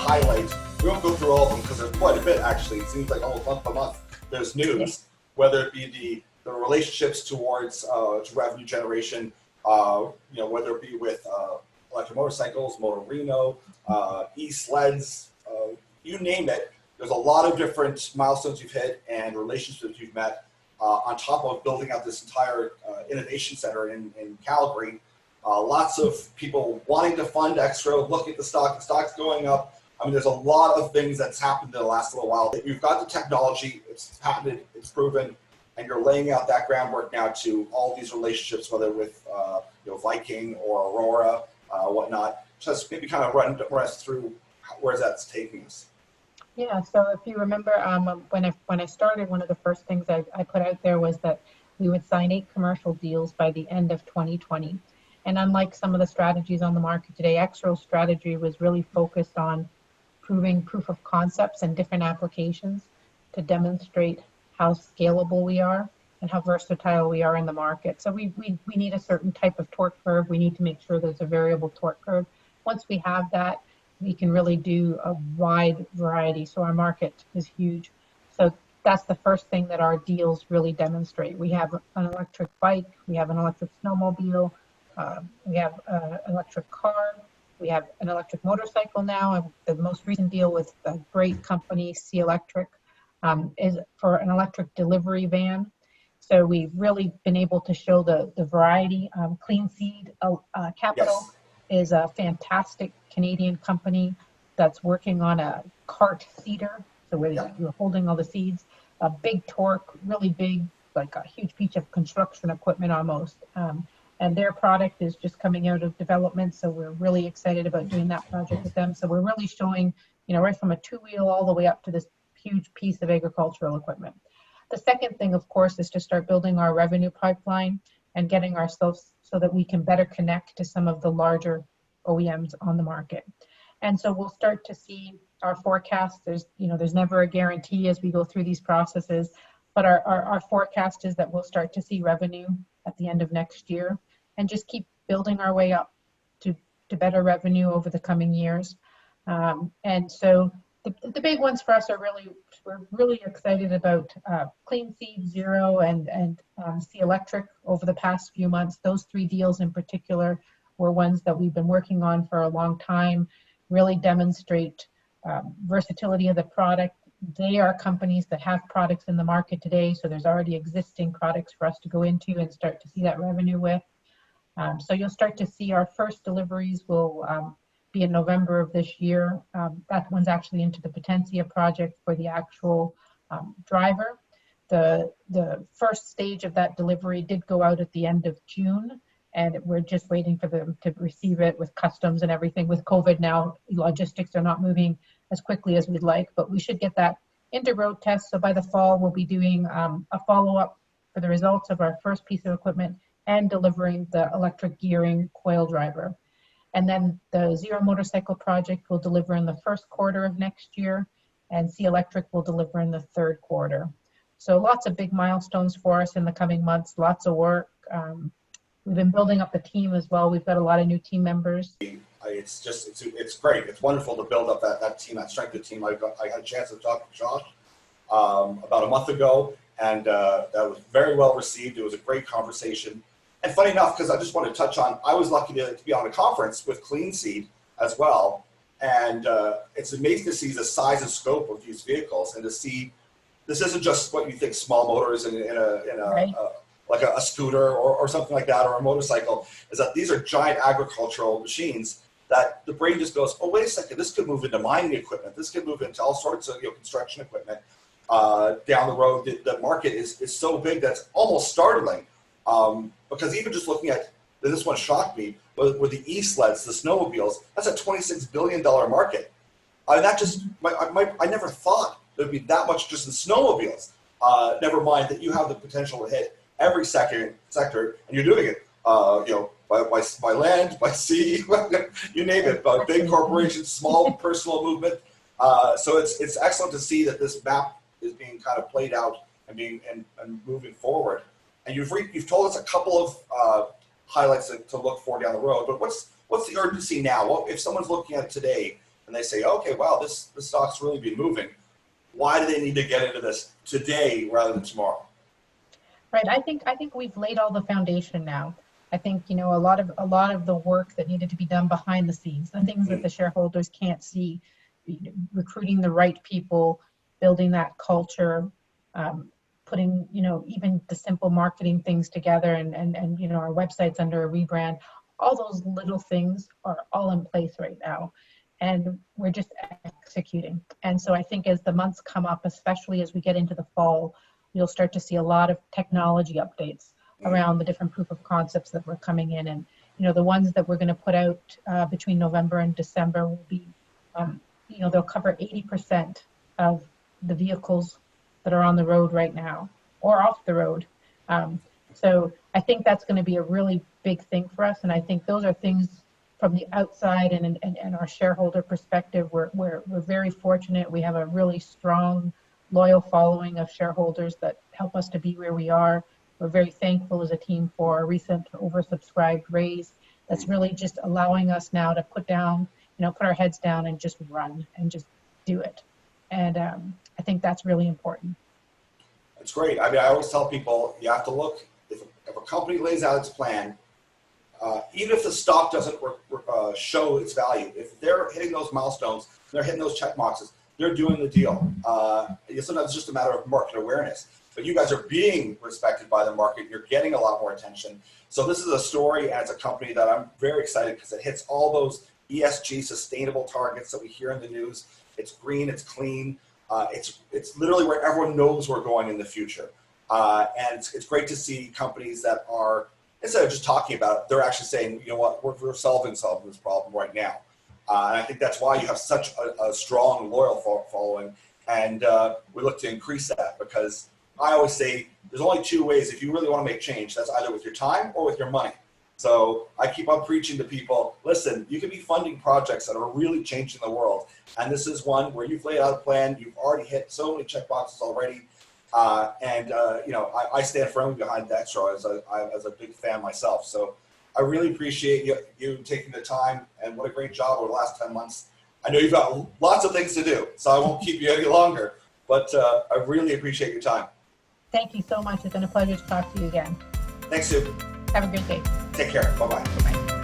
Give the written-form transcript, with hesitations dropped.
highlight, we won't go through all of them because there's quite a bit actually. It seems like almost month by month there's news, whether it be the relationships towards revenue generation, whether it be with electric motorcycles, Motorino, e-sleds, you name it. There's a lot of different milestones you've hit and relationships you've met on top of building out this entire innovation center in Calgary. Lots of people wanting to fund Exro, look at the stock's going up. I mean, there's a lot of things that's happened in the last little while. You've got the technology, it's patented, it's proven, and you're laying out that groundwork now to all these relationships, whether with Viking or Aurora, whatnot. Just maybe kind of run us through where that's taking us. Yeah, so if you remember, when I started, one of the first things I put out there was that we would sign 8 commercial deals by the end of 2020. And unlike some of the strategies on the market today, Exro's strategy was really focused on proving proof of concepts and different applications to demonstrate how scalable we are and how versatile we are in the market. So we need a certain type of torque curve. We need to make sure there's a variable torque curve. Once we have that, we can really do a wide variety. So our market is huge. So that's the first thing that our deals really demonstrate. We have an electric bike, we have an electric snowmobile, we have an electric car, we have an electric motorcycle now. And the most recent deal with a great company, C Electric, is for an electric delivery van. So we've really been able to show the variety. Clean Seed Capital is a fantastic Canadian company that's working on a cart seeder. So where you're holding all the seeds, a big torque, really big, like a huge piece of construction equipment almost. And their product is just coming out of development. So we're really excited about doing that project with them. So we're really showing, right from a 2-wheel all the way up to this huge piece of agricultural equipment. The second thing, of course, is to start building our revenue pipeline and getting ourselves so that we can better connect to some of the larger OEMs on the market. And so we'll start to see our forecast. There's never a guarantee as we go through these processes, but our forecast is that we'll start to see revenue at the end of next year and just keep building our way up to better revenue over the coming years. And so the big ones for us are we're really excited about Clean Seed, Zero, and C Electric over the past few months. Those 3 deals in particular were ones that we've been working on for a long time, really demonstrate versatility of the product. They are companies that have products in the market today, so there's already existing products for us to go into and start to see that revenue with. So you'll start to see our first deliveries will be in November of this year. That one's actually into the Potentia project for the actual driver. The first stage of that delivery did go out at the end of June, and we're just waiting for them to receive it with customs and everything. With COVID now, logistics are not moving as quickly as we'd like, but we should get that into road test. So by the fall, we'll be doing a follow-up for the results of our first piece of equipment and delivering the electric gearing coil driver. And then the Zero motorcycle project will deliver in the first quarter of next year, and C Electric will deliver in the third quarter. So lots of big milestones for us in the coming months, lots of work. We've been building up the team as well. We've got a lot of new team members. It's great. It's wonderful to build up that team, that strength of the team. I had a chance to talk to Josh about a month ago, and that was very well received. It was a great conversation. And funny enough, because I just want to touch on, I was lucky to be on a conference with Clean Seed as well. And it's amazing to see the size and scope of these vehicles and to see this isn't just what you think small motors in like a scooter or something like that, or a motorcycle, is that these are giant agricultural machines that the brain just goes, oh, wait a second, this could move into mining equipment. This could move into all sorts of construction equipment down the road. The market is so big that's almost startling. Because even just looking at, this one shocked me, with the e-sleds, the snowmobiles, that's a $26 billion market. I never thought there'd be that much just in snowmobiles. Never mind that you have the potential to hit every sector, and you're doing it, by land, by sea, you name it, by big corporations, small personal movement. So it's excellent to see that this map is being kind of played out and moving forward. And you've told us a couple of highlights to look for down the road, but what's the urgency now? If someone's looking at it today, and they say, okay, wow, this stock's really been moving. Why do they need to get into this today rather than tomorrow? Right. I think we've laid all the foundation now. I think, a lot of the work that needed to be done behind the scenes, the things that the shareholders can't see, recruiting the right people, building that culture, putting, even the simple marketing things together, and our websites under a rebrand. All those little things are all in place right now, and we're just executing. And so I think as the months come up, especially as we get into the fall, you'll start to see a lot of technology updates around the different proof of concepts that were coming in. And, the ones that we're going to put out between November and December will be, they'll cover 80% of the vehicles that are on the road right now or off the road. So I think that's going to be a really big thing for us. And I think those are things from the outside and our shareholder perspective. We're very fortunate. We have a really strong, loyal following of shareholders that help us to be where we are. We're very thankful as a team for a recent oversubscribed raise that's really just allowing us now to put our heads down and just run and just do it. And I think that's really important. It's great. I mean, I always tell people you have to look, if a company lays out its plan, even if the stock doesn't show its value, if they're hitting those milestones, they're hitting those check boxes, they're doing the deal. Sometimes it's just a matter of market awareness. But you guys are being respected by the market. You're getting a lot more attention. So this is a story as a company that I'm very excited because it hits all those ESG sustainable targets that we hear in the news. It's green, it's clean. It's literally where everyone knows we're going in the future. And it's great to see companies that are, instead of just talking about it, they're actually saying, you know what, we're solving this problem right now. And I think that's why you have such a strong, loyal following. And we look to increase that, because I always say there's only two ways if you really want to make change. That's either with your time or with your money. So I keep on preaching to people, listen, you can be funding projects that are really changing the world. And this is one where you've laid out a plan. You've already hit so many check boxes already. I stand firmly behind Exro as a big fan myself. So I really appreciate you taking the time, and what a great job over the last 10 months. I know you've got lots of things to do, so I won't keep you any longer, but I really appreciate your time. Thank you so much. It's been a pleasure to talk to you again. Thanks, Sue. Have a great day. Take care. Bye-bye. Bye-bye.